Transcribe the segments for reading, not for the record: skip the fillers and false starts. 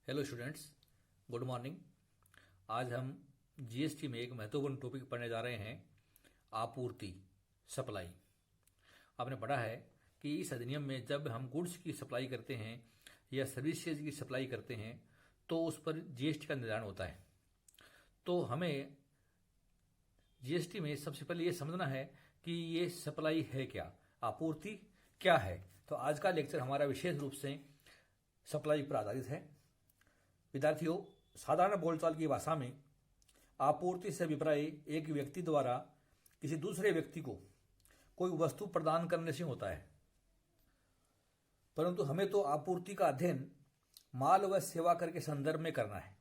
Hello students, good morning. आज हम GST में एक महत्वपूर्ण टॉपिक पढ़ने जा रहे हैं, आपूर्ति, सप्लाई। आपने पढ़ा है कि इस अधिनियम में जब हम गुड्स की सप्लाई करते हैं या सर्विसेज की सप्लाई करते हैं तो उस पर जीएसटी का निर्धारण होता है। तो हमें जीएसटी में सबसे पहले ये समझना है कि ये सप्लाई है क्या, आपूर्ति क्या है। तो आज का लेक्चर हमारा विशेष रूप से सप्लाई पर आधारित है। विद्यार्थियों, साधारण बोलचाल की भाषा में आपूर्ति से अभिप्राय एक व्यक्ति द्वारा किसी दूसरे व्यक्ति को कोई वस्तु प्रदान करने से होता है। परंतु हमें तो आपूर्ति का अध्ययन माल व सेवा कर के संदर्भ में करना है।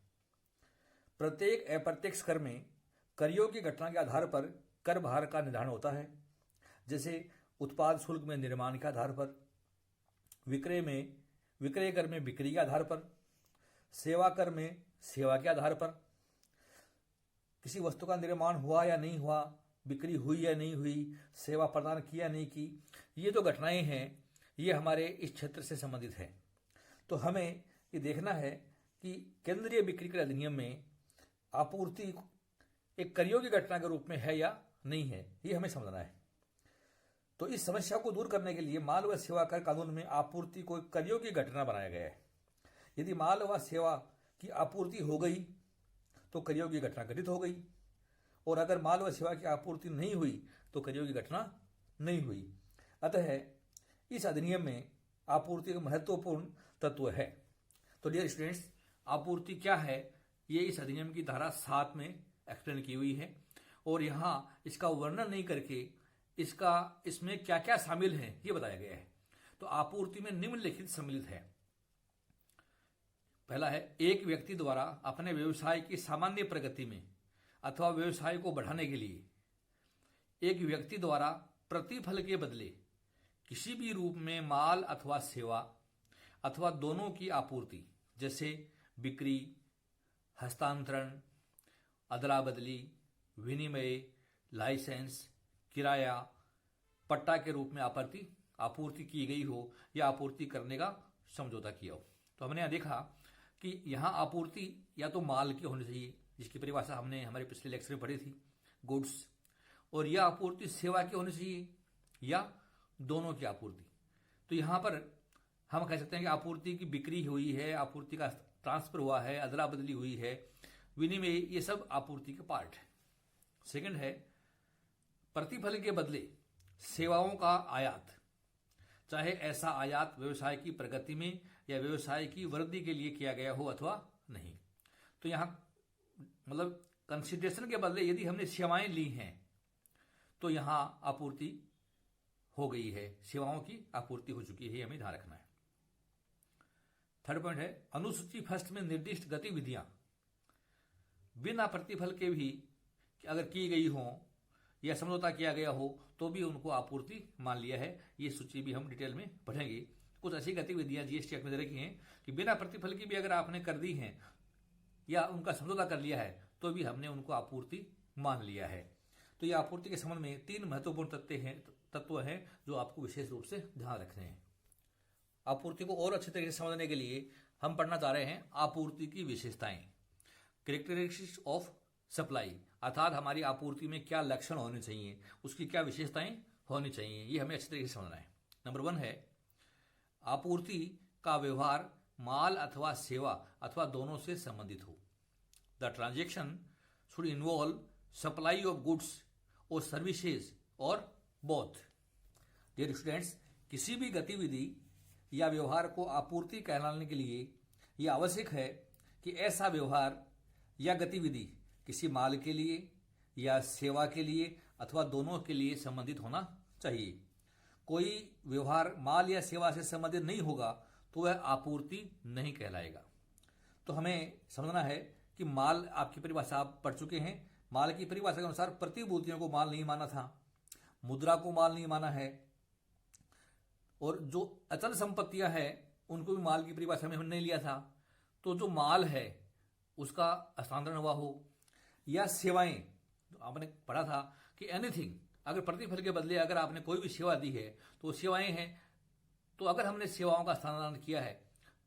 प्रत्येक अप्रत्यक्ष कर में करियों की घटना के आधार पर कर भार का निर्धारण होता है। जैसे उत्पाद शुल्क में निर्माण के आधार पर, विक्रय कर में बिक्री के आधार पर, सेवा कर में सेवा के आधार पर, किसी वस्तु का निर्माण हुआ या नहीं हुआ, बिक्री हुई या नहीं हुई, सेवा प्रदान की या नहीं की, ये जो घटनाएं हैं ये हमारे इस क्षेत्र से संबंधित है। तो हमें ये देखना है कि केंद्रीय बिक्री कर अधिनियम में आपूर्ति एक करियों की घटना के रूप में है या नहीं है, ये हमें समझना है। तो इस समस्या को दूर करने के लिए माल व सेवा कर कानून में आपूर्ति को एक करियों की घटना बनाया गया है। यदि माल व सेवा की आपूर्ति हो गई तो करियों की घटना घटित हो गई, और अगर माल व सेवा की आपूर्ति नहीं हुई तो करियों की घटना नहीं हुई। अतः इस अधिनियम में आपूर्ति का महत्वपूर्ण तत्व है। तो डियर स्टूडेंट्स, आपूर्ति क्या है ये इस अधिनियम की धारा 7 में एक्सप्लेन की हुई है, और यहाँ इसका वर्णन नहीं करके इसमें क्या क्या शामिल है ये बताया गया है। तो आपूर्ति में निम्नलिखित सम्मिलित है। पहला है, एक व्यक्ति द्वारा अपने व्यवसाय की सामान्य प्रगति में अथवा व्यवसाय को बढ़ाने के लिए एक व्यक्ति द्वारा प्रतिफल के बदले किसी भी रूप में माल अथवा सेवा अथवा दोनों की आपूर्ति, जैसे बिक्री, हस्तांतरण, अदला बदली, विनिमय, लाइसेंस, किराया, पट्टा के रूप में आपूर्ति की गई हो या आपूर्ति करने का समझौता किया हो। तो हमने यहां देखा कि यहां आपूर्ति या तो माल की होनी चाहिए, जिसकी परिभाषा हमने हमारे पिछले लेक्चर में पढ़ी थी, गुड्स, और यह आपूर्ति सेवा की होनी चाहिए या दोनों की आपूर्ति। तो यहां पर हम कह सकते हैं कि आपूर्ति की बिक्री हुई है, आपूर्ति का ट्रांसफर हुआ है, अदला बदली हुई है, विनिमय, ये सब आपूर्ति के पार्ट है। सेकंड है, प्रतिफल के बदले सेवाओं का आयात, चाहे ऐसा आयात व्यवसाय की प्रगति में या व्यवसाय की वृद्धि के लिए किया गया हो अथवा नहीं। तो यहां मतलब कंसिडरेशन के बदले यदि हमने सेवाएं ली हैं तो यहां आपूर्ति हो गई है, सेवाओं की आपूर्ति हो चुकी है, हमें ध्यान रखना है। थर्ड पॉइंट है, अनुसूची फर्स्ट में निर्दिष्ट गतिविधियां बिना प्रतिफल के भी अगर की गई हो या समझौता किया गया हो तो भी उनको आपूर्ति मान लिया है। ये सूची भी हम डिटेल में पढ़ेंगे। कुछ ऐसी गतिविधियां जीएसटी एक्ट में दे रखी हैं कि बिना प्रतिफल की भी अगर आपने कर दी हैं या उनका समझौता कर लिया है तो भी हमने उनको आपूर्ति मान लिया है। तो ये आपूर्ति के संबंध में 3 महत्वपूर्ण तत्व हैं जो आपको विशेष रूप से ध्यान रखने हैं। आपूर्ति को और अच्छे तरीके से समझने के लिए हम पढ़ना चाह रहे हैं आपूर्ति की विशेषताएं, कैरेक्टरिस्टिक्स ऑफ सप्लाई, अर्थात हमारी आपूर्ति में क्या लक्षण होने चाहिए, उसकी क्या विशेषताएं होनी चाहिए, ये हमें अच्छे तरीके से समझना है। नंबर 1 है, आपूर्ति का व्यवहार माल अथवा सेवा अथवा दोनों से संबंधित हो। The transaction should involve supply of goods और सर्विसेज और बोथ। डियर स्टूडेंट्स, किसी भी गतिविधि या व्यवहार को आपूर्ति कहलाने के लिए यह आवश्यक है कि ऐसा व्यवहार या गतिविधि किसी माल के लिए या सेवा के लिए अथवा दोनों के लिए संबंधित होना चाहिए। कोई व्यवहार माल या सेवा से संबंधित नहीं होगा तो वह आपूर्ति नहीं कहलाएगा। तो हमें समझना है कि माल, आपकी परिभाषा आप पढ़ चुके हैं, माल की परिभाषा के अनुसार प्रतिभूतियों को माल नहीं माना था, मुद्रा को माल नहीं माना है, और जो अचल संपत्तियां हैं उनको भी माल की परिभाषा में हमने नहीं लिया था। तो जो माल है उसका हस्तांतरण हुआ हो या सेवाएं, आपने पढ़ा था कि एनीथिंग, अगर प्रतिफल के बदले अगर आपने कोई भी सेवा दी है तो सेवाएं हैं। तो अगर हमने सेवाओं का हस्तांतरण किया है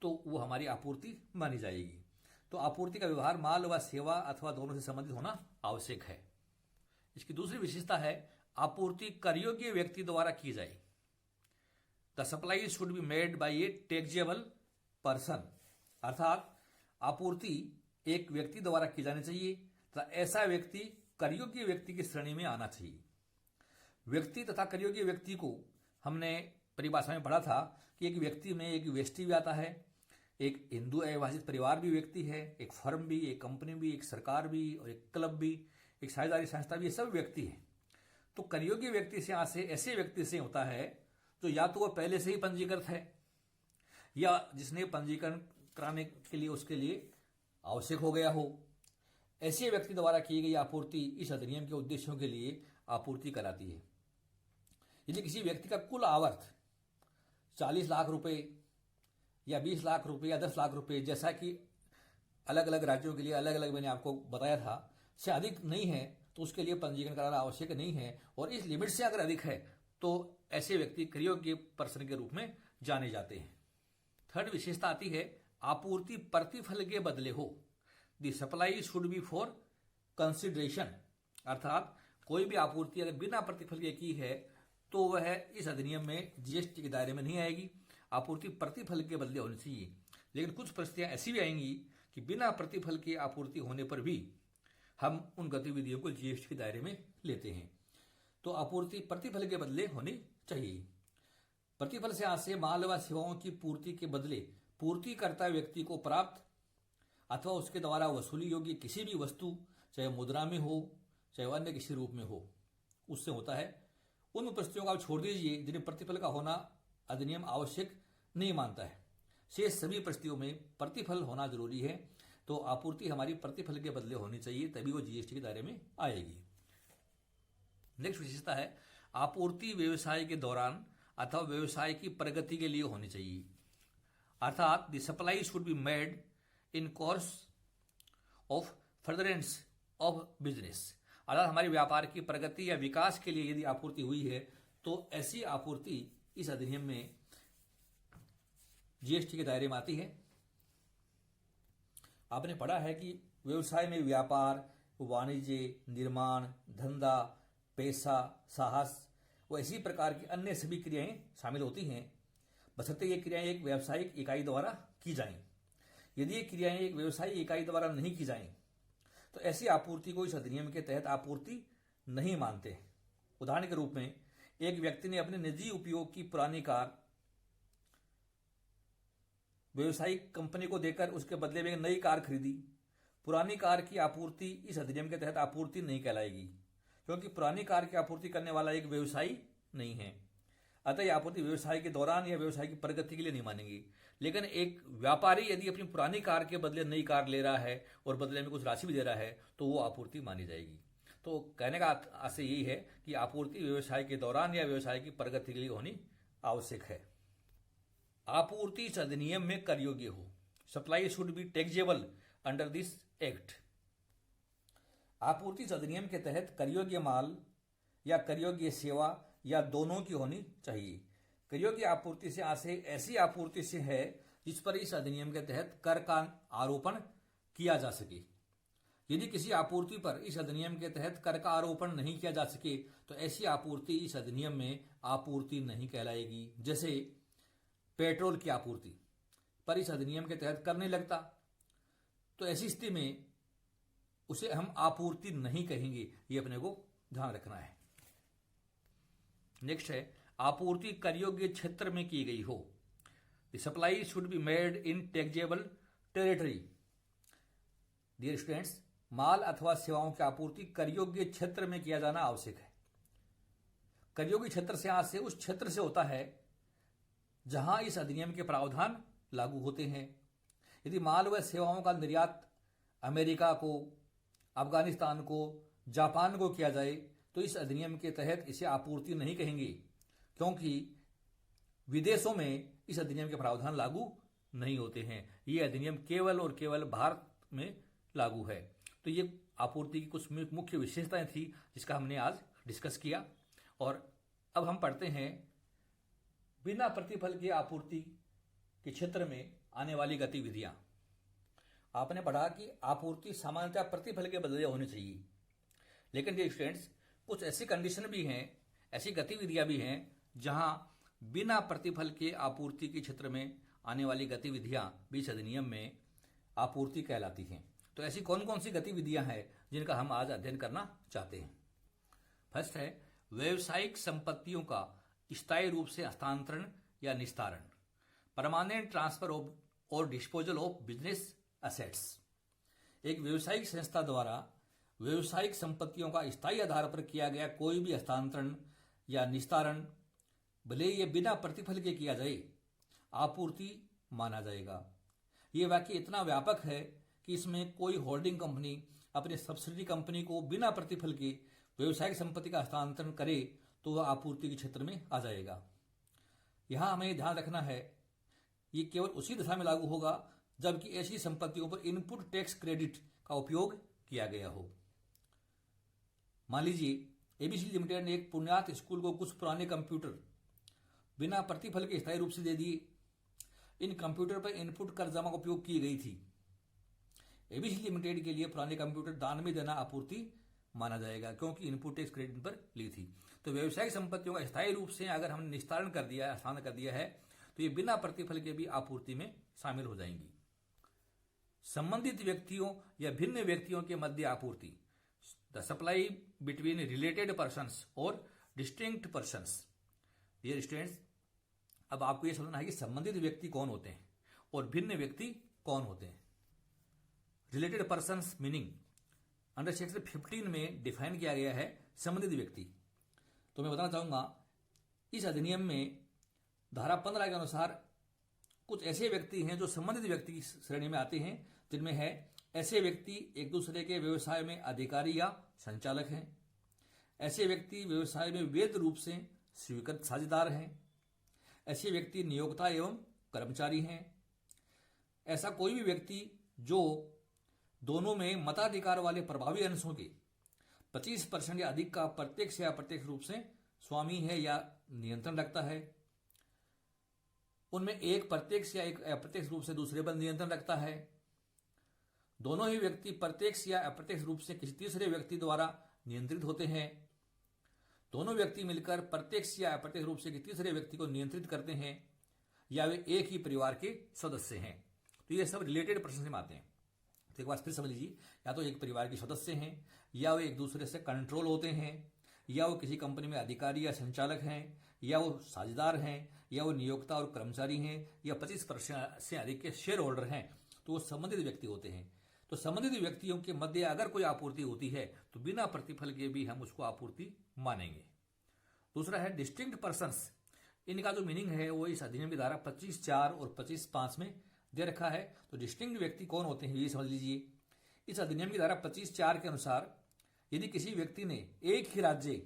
तो वो हमारी आपूर्ति मानी जाएगी। तो आपूर्ति का व्यवहार माल व सेवा अथवा दोनों से संबंधित होना आवश्यक है। इसकी दूसरी विशेषता है आपूर्ति कर योग्य व्यक्ति द्वारा की जाए। The supply should be made by a taxable person, अर्थात आपूर्ति एक व्यक्ति द्वारा की जानी चाहिए तथा ऐसा व्यक्ति कर योग्य व्यक्ति की श्रेणी में आना चाहिए। व्यक्ति तथा कर योग्य व्यक्ति को हमने परिभाषा में पढ़ा था कि एक व्यक्ति में एक व्यष्टि भी आता है, एक हिंदू अविभाजित परिवार भी व्यक्ति है, एक फर्म भी, एक कंपनी भी, एक सरकार भी और एक क्लब भी, एक साझेदारी संस्था भी, ये सब व्यक्ति है। तो कर योग्य व्यक्ति से आशय ऐसे व्यक्ति से होता है जो या तो वह पहले से ही पंजीकृत है या जिसने पंजीकरण कराने के लिए उसके लिए आवश्यक हो गया हो। ऐसे व्यक्ति द्वारा की गई आपूर्ति इस अधिनियम के उद्देश्यों के लिए आपूर्ति कराती है। यदि किसी व्यक्ति का कुल आवर्त 40 लाख रुपए या 20 लाख रुपए या 10 लाख रुपए, जैसा कि अलग अलग राज्यों के लिए अलग अलग मैंने आपको बताया था, से अधिक नहीं है तो उसके लिए पंजीकरण कराना आवश्यक नहीं है। और इस लिमिट से अगर अधिक है तो ऐसे व्यक्ति कर योग्य पर्सन के रूप में जाने जाते हैं। थर्ड विशेषता आती है आपूर्ति प्रतिफल के बदले हो। The supply should B for consideration, अर्थात कोई भी आपूर्ति अगर बिना प्रतिफल के की है तो वह इस अधिनियम में जीएसटी के दायरे में नहीं आएगी। आपूर्ति प्रतिफल के बदले होनी चाहिए। लेकिन कुछ परिस्थितियां ऐसी भी आएंगी कि बिना प्रतिफल की आपूर्ति होने पर भी हम उन गतिविधियों को जीएसटी के दायरे में लेते हैं। तो आपूर्ति प्रतिफल के बदले होनी चाहिए। प्रतिफल से आशय माल व सेवाओं की पूर्ति के बदले पूर्तिकर्ता व्यक्ति को प्राप्त अथवा उसके द्वारा वसूली योग्य किसी भी वस्तु, चाहे मुद्रा में हो चाहे अन्य किसी रूप में हो, उससे होता है। उन परिस्थितियों को आप छोड़ दीजिए जिन्हें प्रतिफल का होना अधिनियम आवश्यक नहीं मानता है। शेष सभी परिस्थितियों में प्रतिफल होना जरूरी है। तो आपूर्ति हमारी प्रतिफल के बदले होनी चाहिए, तभी वो जीएसटी के दायरे में आएगी। नेक्स्ट विशेषता है आपूर्ति व्यवसाय के दौरान अथवा व्यवसाय की प्रगति के लिए होनी चाहिए, अर्थात the supply should be made in course of furtherance of business, अर्थात हमारे व्यापार की प्रगति या विकास के लिए यदि आपूर्ति हुई है तो ऐसी आपूर्ति इस अधिनियम में जीएसटी के दायरे में आती है। आपने पढ़ा है कि व्यवसाय में व्यापार, वाणिज्य, निर्माण, धंधा, पैसा, साहस व इसी प्रकार की अन्य सभी क्रियाएं शामिल होती हैं, बशर्ते ये क्रियाएं एक व्यावसायिक इकाई द्वारा की जाएं। यदि ये क्रियाएं एक व्यवसायिक इकाई द्वारा नहीं की जाएं तो ऐसी आपूर्ति को इस अधिनियम के तहत आपूर्ति नहीं मानते। उदाहरण के रूप में एक व्यक्ति ने अपने निजी उपयोग की पुरानी कार व्यवसायिक कंपनी को देकर उसके बदले में एक नई कार खरीदी। पुरानी कार की आपूर्ति इस अधिनियम के तहत आपूर्ति नहीं कहलाएगी, क्योंकि पुरानी कार की आपूर्ति करने वाला एक व्यवसायी नहीं है। अतः यह आपूर्ति व्यवसाय के दौरान या व्यवसाय की प्रगति के लिए नहीं मानेंगी। लेकिन एक व्यापारी यदि अपनी पुरानी कार के बदले नई कार ले रहा है और बदले में कुछ राशि भी दे रहा है तो वो आपूर्ति मानी जाएगी। तो कहने का आशय यही है कि आपूर्ति व्यवसाय के दौरान या व्यवसाय की प्रगति के लिए होनी आवश्यक है। आपूर्ति इस अधिनियम में कर योग्य हो। Supply should be taxable under this act. आपूर्ति इस अधिनियम के तहत कर योग्य माल या कर योग्य सेवा या दोनों की होनी चाहिए। कर योग्य आपूर्ति से आशय ऐसी आपूर्ति से है जिस पर इस अधिनियम के तहत कर का आरोपण किया जा सके। यदि किसी आपूर्ति पर इस अधिनियम के तहत कर का आरोपण नहीं किया जा सके तो ऐसी आपूर्ति इस अधिनियम में आपूर्ति नहीं कहलाएगी। जैसे पेट्रोल की आपूर्ति पर इस अधिनियम के तहत कर नहीं लगता तो ऐसी स्थिति में उसे हम आपूर्ति नहीं कहेंगे। ये अपने को ध्यान रखना है। नेक्स्ट है आपूर्ति कर योग्य क्षेत्र में की गई हो। The supply should be made in taxable territory. Dear students, माल अथवा सेवाओं की आपूर्ति कर योग्य क्षेत्र में किया जाना आवश्यक है। कर योग्य क्षेत्र से आज से उस क्षेत्र से होता है जहां इस अधिनियम के प्रावधान लागू होते हैं। यदि माल व सेवाओं का निर्यात अमेरिका को, अफगानिस्तान को, जापान को किया जाए तो इस अधिनियम के तहत इसे आपूर्ति नहीं कहेंगे, क्योंकि विदेशों में इस अधिनियम के प्रावधान लागू नहीं होते हैं। ये अधिनियम केवल और केवल भारत में लागू है। तो ये आपूर्ति की कुछ मुख्य विशेषताएं थी जिसका हमने आज डिस्कस किया। और अब हम पढ़ते हैं बिना प्रतिफल की आपूर्ति के क्षेत्र में आने वाली गतिविधियां। आपने पढ़ा कि आपूर्ति सामान्यतः प्रतिफल के बदले होनी चाहिए, लेकिन डियर स्टूडेंट्स कुछ ऐसी कंडीशन भी हैं, ऐसी गतिविधियां भी हैं जहां बिना प्रतिफल के आपूर्ति के क्षेत्र में आने वाली गतिविधियां भी इस अधिनियम में आपूर्ति कहलाती हैं। तो ऐसी कौन कौन सी गतिविधियां हैं जिनका हम आज अध्ययन करना चाहते हैं। फर्स्ट है व्यावसायिक संपत्तियों का स्थायी रूप से हस्तांतरण या निस्तारण, परमानेंट ट्रांसफर ऑफ और डिस्पोजल ऑफ बिजनेस असेट्स। एक व्यावसायिक संस्था द्वारा व्यावसायिक संपत्तियों का स्थायी आधार पर किया गया कोई भी हस्तांतरण या निस्तारण, भले ये बिना प्रतिफल के किया जाए, आपूर्ति माना जाएगा। ये वाक्य इतना व्यापक है कि इसमें कोई होल्डिंग कंपनी अपने सब्सिडी कंपनी को बिना प्रतिफल के व्यावसायिक संपत्ति का हस्तांतरण करे तो वह आपूर्ति के क्षेत्र में आ जाएगा। यहां हमें ध्यान रखना है, ये केवल उसी दशा में लागू होगा जबकि ऐसी संपत्तियों पर इनपुट टैक्स क्रेडिट का उपयोग किया गया हो। मान लीजिए एबीसी लिमिटेड ने एक पुण्यात स्कूल को कुछ पुराने कंप्यूटर बिना प्रतिफल के स्थायी रूप से दे दिए। इन कंप्यूटर पर इनपुट कर जमा का उपयोग की गई थी। एबीसी लिमिटेड के लिए पुराने कंप्यूटर दान में देना आपूर्ति माना जाएगा क्योंकि इनपुट टैक्स क्रेडिट पर ली थी। तो व्यवसायिक संपत्तियों का स्थायी रूप से अगर हमने निस्तारण कर दिया है, हस्तांतरण कर दिया है, तो ये बिना प्रतिफल के भी आपूर्ति में शामिल हो जाएंगी। संबंधित व्यक्तियों या भिन्न व्यक्तियों के मध्य आपूर्ति, the supply between related persons और डिस्टिंक्ट पर्सन्स। डियर स्टूडेंट्स, अब आपको यह समझना है कि संबंधित व्यक्ति कौन होते हैं और भिन्न व्यक्ति कौन होते हैं। Related persons meaning under section 15 में डिफाइन किया गया है संबंधित व्यक्ति। तो मैं बताना चाहूंगा इस अधिनियम में धारा 15 के अनुसार कुछ ऐसे व्यक्ति हैं जो संबंधित व्यक्ति की श्रेणी में आते हैं, जिनमें है ऐसे व्यक्ति एक दूसरे के व्यवसाय में अधिकारी या संचालक हैं, ऐसे व्यक्ति व्यवसाय में वैध रूप से स्वीकृत साझेदार हैं, ऐसे व्यक्ति नियोक्ता एवं कर्मचारी हैं, ऐसा कोई भी व्यक्ति जो दोनों में मताधिकार वाले प्रभावी अंशों के 25% या अधिक का प्रत्यक्ष या अप्रत्यक्ष रूप से स्वामी है या नियंत्रण रखता है, उनमें एक प्रत्यक्ष या एक अप्रत्यक्ष रूप से दूसरे पर नियंत्रण रखता है, दोनों ही व्यक्ति प्रत्यक्ष या अप्रत्यक्ष रूप से किसी तीसरे व्यक्ति द्वारा नियंत्रित होते हैं, दोनों व्यक्ति मिलकर प्रत्यक्ष या अप्रत्यक्ष रूप से किसी तीसरे व्यक्ति को नियंत्रित करते हैं, या वे एक ही परिवार के सदस्य हैं। तो ये सब रिलेटेड पर्सन में आते हैं। तो एक बार फिर समझ लीजिए, या तो एक परिवार के सदस्य हैं, या वो एक दूसरे से कंट्रोल होते हैं, या वो किसी कंपनी में अधिकारी या संचालक हैं, या वो साझेदार हैं, या वो नियोक्ता और कर्मचारी हैं, या 25% से अधिक के शेयर होल्डर हैं, तो वो संबंधित व्यक्ति होते हैं। तो संबंधित व्यक्तियों के मध्य अगर कोई आपूर्ति होती है तो बिना प्रतिफल के भी हम उसको आपूर्ति मानेंगे। दूसरा है डिस्टिंक्ट पर्सन्स। इनका जो मीनिंग है वो इस अधिनियम की धारा 25(4) और 25(5) में दे रखा है। तो डिस्टिंक्ट व्यक्ति कौन होते हैं ये समझ लीजिए। इस अधिनियम की धारा 25(4) के अनुसार यदि किसी व्यक्ति ने एक ही राज्य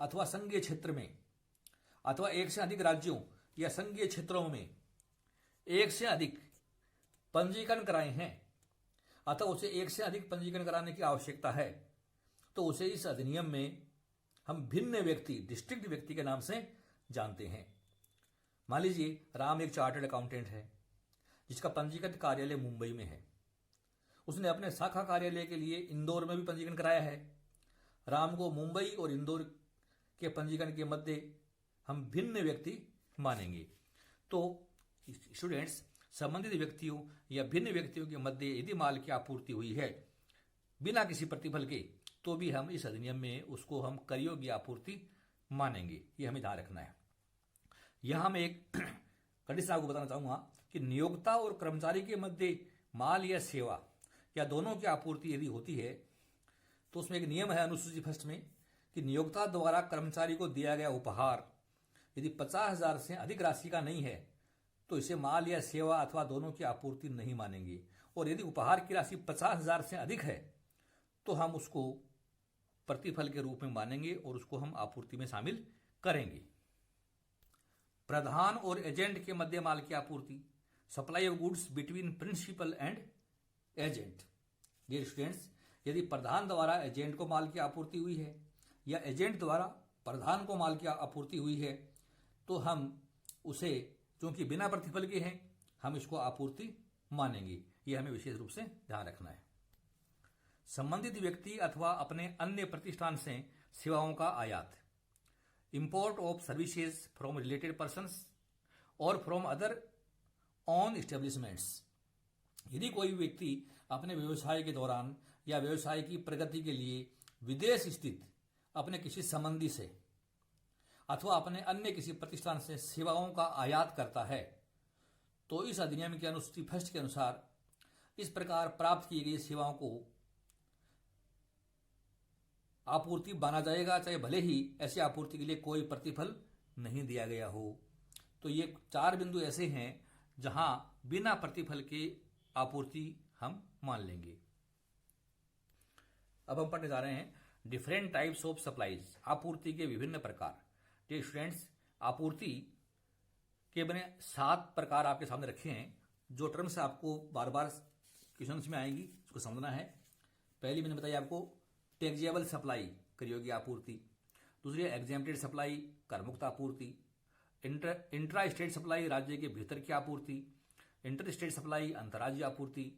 अथवा संघीय क्षेत्र में अथवा एक से अधिक राज्यों या संघीय क्षेत्रों में एक से अधिक पंजीकरण कराए हैं अथवा उसे एक से अधिक पंजीकरण कराने की आवश्यकता है, तो उसे इस अधिनियम में हम भिन्न व्यक्ति, डिस्ट्रिक्ट व्यक्ति के नाम से जानते हैं। मान लीजिए राम एक चार्टर्ड अकाउंटेंट है जिसका पंजीकृत कार्यालय मुंबई में है। उसने अपने शाखा कार्यालय के लिए इंदौर में भी पंजीकरण कराया है। राम को मुंबई और इंदौर के पंजीकरण के मध्य हम भिन्न व्यक्ति मानेंगे। तो स्टूडेंट्स, संबंधित व्यक्तियों या भिन्न व्यक्तियों के मध्य यदि माल की आपूर्ति हुई है बिना किसी प्रतिफल के, तो भी हम इस अधिनियम में उसको हम कर योग्य आपूर्ति मानेंगे। ये हमें ध्यान रखना है। यहां मैं एक कंडीशन आपको बताना चाहूंगा कि नियोक्ता और कर्मचारी के मध्य माल या सेवा या दोनों की आपूर्ति यदि होती है तो उसमें एक नियम है अनुसूची 1 में कि नियोक्ता द्वारा कर्मचारी को दिया गया उपहार यदि 50,000 से अधिक राशि का नहीं है तो इसे माल या सेवा अथवा दोनों की आपूर्ति नहीं मानेंगे, और यदि उपहार की राशि 50,000 से अधिक है तो हम उसको प्रतिफल के रूप में मानेंगे और उसको हम आपूर्ति में शामिल करेंगे। प्रधान और एजेंट के मध्य माल की आपूर्ति, supply of goods between principal and agent. Dear students, यदि प्रधान द्वारा एजेंट को माल की आपूर्ति हुई है या एजेंट द्वारा प्रधान को माल की आपूर्ति हुई है तो हम उसे, क्योंकि बिना प्रतिफल के हैं, हम इसको आपूर्ति मानेंगे। ये हमें विशेष रूप से ध्यान रखना है। संबंधित व्यक्ति अथवा अपने अन्य प्रतिष्ठान से सेवाओं का आयात, import of services from related persons और फ्रॉम अदर ऑन एस्टेब्लिशमेंट्स। यदि कोई व्यक्ति अपने व्यवसाय के दौरान या व्यवसाय की प्रगति के लिए विदेश स्थित अपने किसी संबंधी से अथवा अपने अन्य किसी प्रतिष्ठान से सेवाओं का आयात करता है तो इस अधिनियम के अनुसूची फर्स्ट के अनुसार इस प्रकार प्राप्त की गई सेवाओं को आपूर्ति माना जाएगा, चाहे भले ही ऐसी आपूर्ति के लिए कोई प्रतिफल नहीं दिया गया हो। तो ये 4 बिंदु ऐसे हैं जहां बिना प्रतिफल के आपूर्ति हम मान लेंगे। अब हम पढ़ने जा रहे हैं डिफरेंट टाइप्स ऑफ सप्लाईज, आपूर्ति के विभिन्न प्रकार। डियर स्टूडेंट्स, आपूर्ति के बने 7 प्रकार आपके सामने रखे हैं। जो टर्म्स आपको बार बार क्वेश्चंस में आएंगी उसको समझना है। पहली मैंने बताई आपको टैक्सेबल सप्लाई, करयोग्य आपूर्ति। दूसरी है एग्जेम्प्टेड सप्लाई, करमुक्त आपूर्ति। इंट्रा स्टेट सप्लाई, राज्य के भीतर की आपूर्ति। इंटर स्टेट सप्लाई, अंतर्राज्यीय आपूर्ति।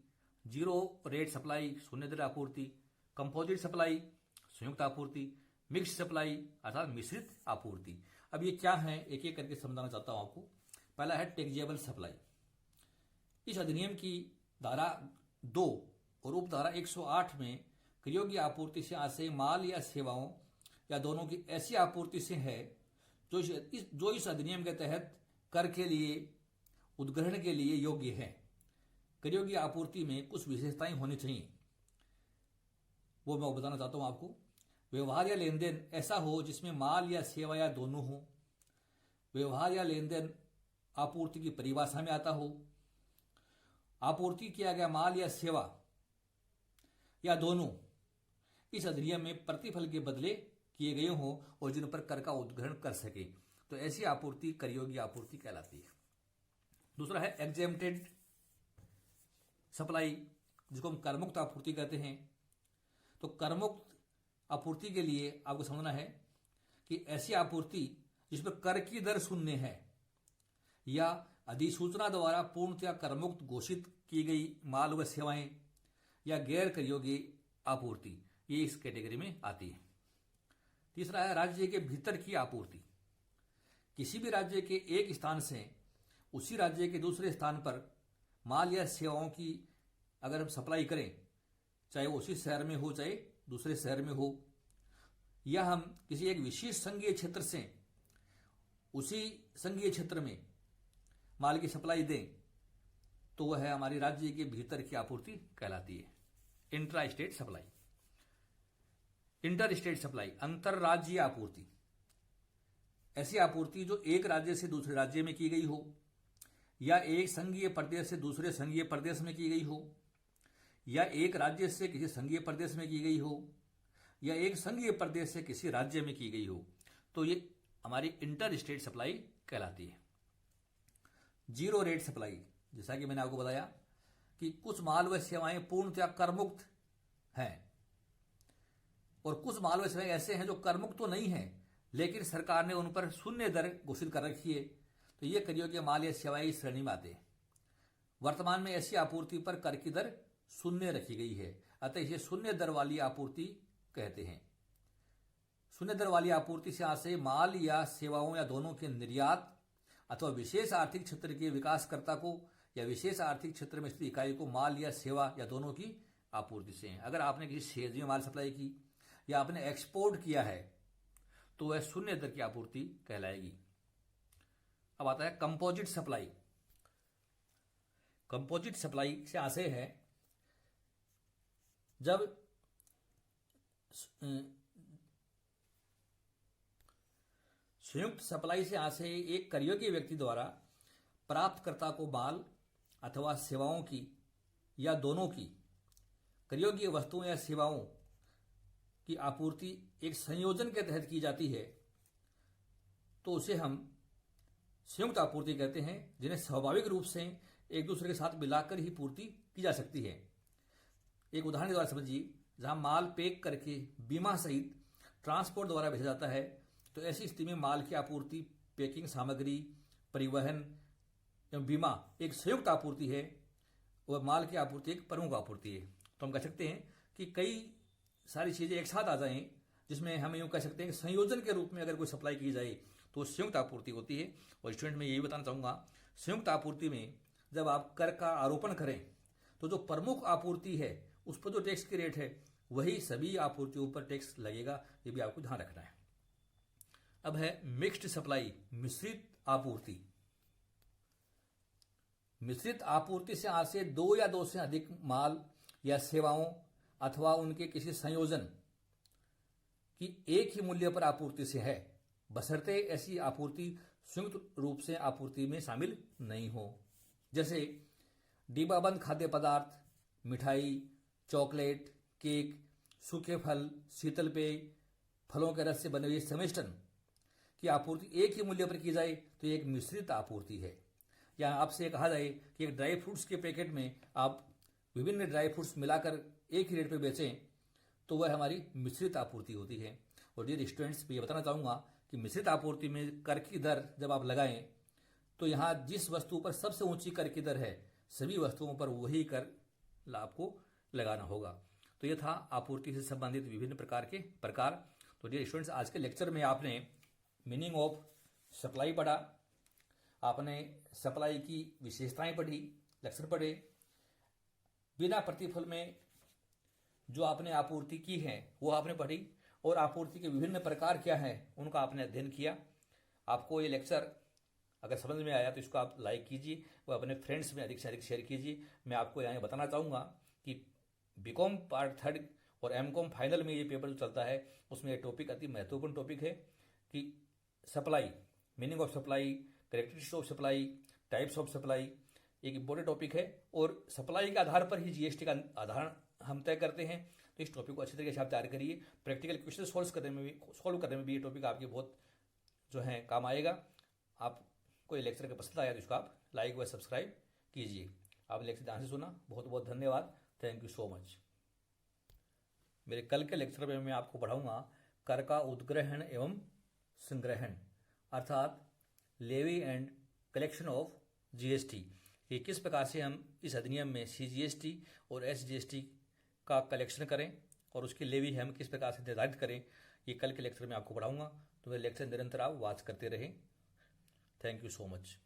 जीरो रेट सप्लाई, शून्य दर आपूर्ति। कंपोजिट सप्लाई, संयुक्त आपूर्ति। मिक्स सप्लाई अर्थात मिश्रित आपूर्ति। अब ये क्या है, एक एक करके समझाना चाहता हूं आपको। पहला है टैक्सेबल सप्लाई। इस अधिनियम की धारा 2 और उपधारा 108 में करयोग्य आपूर्ति से आशय माल या सेवाओं या दोनों की ऐसी आपूर्ति से है जो इस अधिनियम के तहत कर के लिए उद्ग्रहण के लिए योग्य है। करयोग्य आपूर्ति में कुछ विशेषताएं होनी चाहिए, वो मैं बताना चाहता हूं आपको। व्यवहार या लेन देन ऐसा हो जिसमें माल या सेवा या दोनों हो। व्यवहार या लेन देन आपूर्ति की परिभाषा में आता हो। आपूर्ति किया गया माल या सेवा या दोनों इस अधिनियम में प्रतिफल के बदले किए गए हों और जिन पर कर का उद्ग्रहण कर सके, तो ऐसी आपूर्ति करयोग्य आपूर्ति कहलाती है। दूसरा है एग्जेम्प्टेड सप्लाई, जिसको हम करमुक्त आपूर्ति कहते हैं। तो करमुक्त आपूर्ति के लिए आपको समझना है कि ऐसी आपूर्ति जिसमें कर की दर शून्य है या अधिसूचना द्वारा पूर्णतया करमुक्त घोषित की गई माल व सेवाएं या गैर करयोग्य आपूर्ति, ये इस कैटेगरी में आती है। तीसरा है राज्य के भीतर की आपूर्ति। किसी भी राज्य के एक स्थान से उसी राज्य के दूसरे स्थान पर माल या सेवाओं की अगर हम सप्लाई करें, चाहे वो उसी शहर में हो चाहे दूसरे शहर में हो, या हम किसी एक विशेष संघीय क्षेत्र से उसी संघीय क्षेत्र में माल की सप्लाई दें, तो वह है हमारी राज्य के भीतर की आपूर्ति कहलाती है। Intra state supply. Inter state supply, अंतरराज्यीय आपूर्ति, ऐसी आपूर्ति जो एक राज्य से दूसरे राज्य में की गई हो या एक संघीय प्रदेश से दूसरे संघीय प्रदेश में की गई हो या एक राज्य से किसी संघीय प्रदेश में की गई हो या एक संघीय प्रदेश से किसी राज्य में की गई हो, तो ये हमारी इंटर स्टेट सप्लाई कहलाती है। जीरो रेट सप्लाई, जैसा कि मैंने आपको बताया कि कुछ माल व सेवाएं पूर्णतया करमुक्त हैं और कुछ माल व सेवाएं ऐसे हैं जो करमुक्त तो नहीं है लेकिन सरकार ने उन पर शून्य दर घोषित कर रखी है, तो ये करयोग्य माल या सेवाएं इस श्रेणी में आते हैं। वर्तमान में ऐसी आपूर्ति पर कर की दर शून्य रखी गई है, अतः इसे शून्य दर वाली आपूर्ति कहते हैं। शून्य दर वाली आपूर्ति से आशय माल या सेवाओं या दोनों के निर्यात अथवा विशेष आर्थिक क्षेत्र के विकासकर्ता को या विशेष आर्थिक क्षेत्र में स्थित इकाई को माल या सेवा या दोनों की आपूर्ति से है। अगर आपने किसी शेयर में माल सप्लाई की या आपने एक्सपोर्ट किया है तो वह शून्य दर की आपूर्ति कहलाएगी। अब आता है कंपोजिट सप्लाई। कंपोजिट सप्लाई से आशय है जब संयुक्त सप्लाई से आशय एक करयोग्य व्यक्ति द्वारा प्राप्तकर्ता को माल अथवा सेवाओं की या दोनों की करयोग्य वस्तुओं या सेवाओं की आपूर्ति एक संयोजन के तहत की जाती है, तो उसे हम संयुक्त आपूर्ति कहते हैं, जिन्हें स्वाभाविक रूप से एक दूसरे के साथ मिलाकर ही पूर्ति की जा सकती है। एक उदाहरण के द्वारा समझिए, जहां माल पैक करके बीमा सहित ट्रांसपोर्ट द्वारा भेजा जाता है, तो ऐसी स्थिति में माल की आपूर्ति पैकिंग सामग्री, परिवहन एवं बीमा एक संयुक्त आपूर्ति है और माल की आपूर्ति एक प्रमुख आपूर्ति है। तो हम कह सकते हैं कि कई सारी चीज़ें एक साथ आ जाएं, जिसमें हम यूँ कह सकते हैं कि संयोजन के रूप में अगर कोई सप्लाई की जाए तो संयुक्त आपूर्ति होती है। और स्टूडेंट में यही बताना चाहूँगा, संयुक्त आपूर्ति में जब आप कर का आरोपण करें तो जो प्रमुख आपूर्ति है उस पर जो टैक्स की रेट है वही सभी आपूर्तियों पर टैक्स लगेगा, ये भी आपको ध्यान रखना है। अब है मिक्स्ड सप्लाई, मिश्रित आपूर्ति। मिश्रित आपूर्ति से आज से दो या दो से अधिक माल या सेवाओं अथवा उनके किसी संयोजन की एक ही मूल्य पर आपूर्ति से है, बशर्ते ऐसी आपूर्ति संयुक्त रूप से आपूर्ति में शामिल नहीं हो। जैसे डिब्बाबंद खाद्य पदार्थ, मिठाई, चॉकलेट, केक, सूखे फल, शीतल पेय, फलों के रस से बने हुए समिष्टन की आपूर्ति एक ही मूल्य पर की जाए तो ये एक मिश्रित आपूर्ति है। या आपसे कहा जाए कि एक ड्राई फ्रूट्स के पैकेट में आप विभिन्न ड्राई फ्रूट्स मिलाकर एक ही रेट पर बेचें तो वह हमारी मिश्रित आपूर्ति होती है। और डियर स्टूडेंट्स, मैं ये बताना चाहूँगा कि मिश्रित आपूर्ति में कर की दर जब आप लगाएं तो यहाँ जिस वस्तु पर सबसे ऊंची कर की दर है सभी वस्तुओं पर वही कर आपको लगाना होगा। तो ये था आपूर्ति से संबंधित विभिन्न प्रकार के प्रकार। तो डियर स्टूडेंट्स, आज के लेक्चर में आपने मीनिंग ऑफ सप्लाई पढ़ा, आपने सप्लाई की विशेषताएं पढ़ी, लक्षण पढ़े, बिना प्रतिफल में जो आपने आपूर्ति की है वो आपने पढ़ी, और आपूर्ति के विभिन्न प्रकार क्या हैं उनका आपने अध्ययन किया। आपको ये लेक्चर अगर समझ में आया तो इसको आप लाइक कीजिए और अपने फ्रेंड्स में अधिक से अधिक शेयर कीजिए। मैं आपको यहाँ बताना चाहूँगा कि बीकॉम पार्ट 3 और एमकॉम फाइनल में ये पेपर जो चलता है उसमें ये टॉपिक अति महत्वपूर्ण टॉपिक है कि supply, meaning of supply, characteristics of supply, types of supply एक इंपॉर्टेंट टॉपिक है। और सप्लाई के आधार पर ही जीएसटी का आधार हम तय करते हैं। तो इस टॉपिक को अच्छी तरीके से आप तैयार करिए। प्रैक्टिकल क्वेश्चन सॉल्व करने में भी ये टॉपिक आपके बहुत जो है काम आएगा। आपको ये लेक्चर अगर पसंद आया तो इसको आप लाइक व सब्सक्राइब कीजिए। आपने लेक्चर ध्यान से सुना, बहुत बहुत धन्यवाद। Thank you so much. मेरे कल के लेक्चर में मैं आपको पढ़ाऊंगा कर का उद्ग्रहण एवं संग्रहण, अर्थात levy and collection of GST. ये किस प्रकार से हम इस अधिनियम में सीजीएसटी और एसजीएसटी का कलेक्शन करें और उसकी लेवी हम किस प्रकार से निर्धारित करें, ये कल के लेक्चर में आपको पढ़ाऊंगा। तो मेरे लेक्चर निरंतर आप वॉच करते रहें। Thank you so much.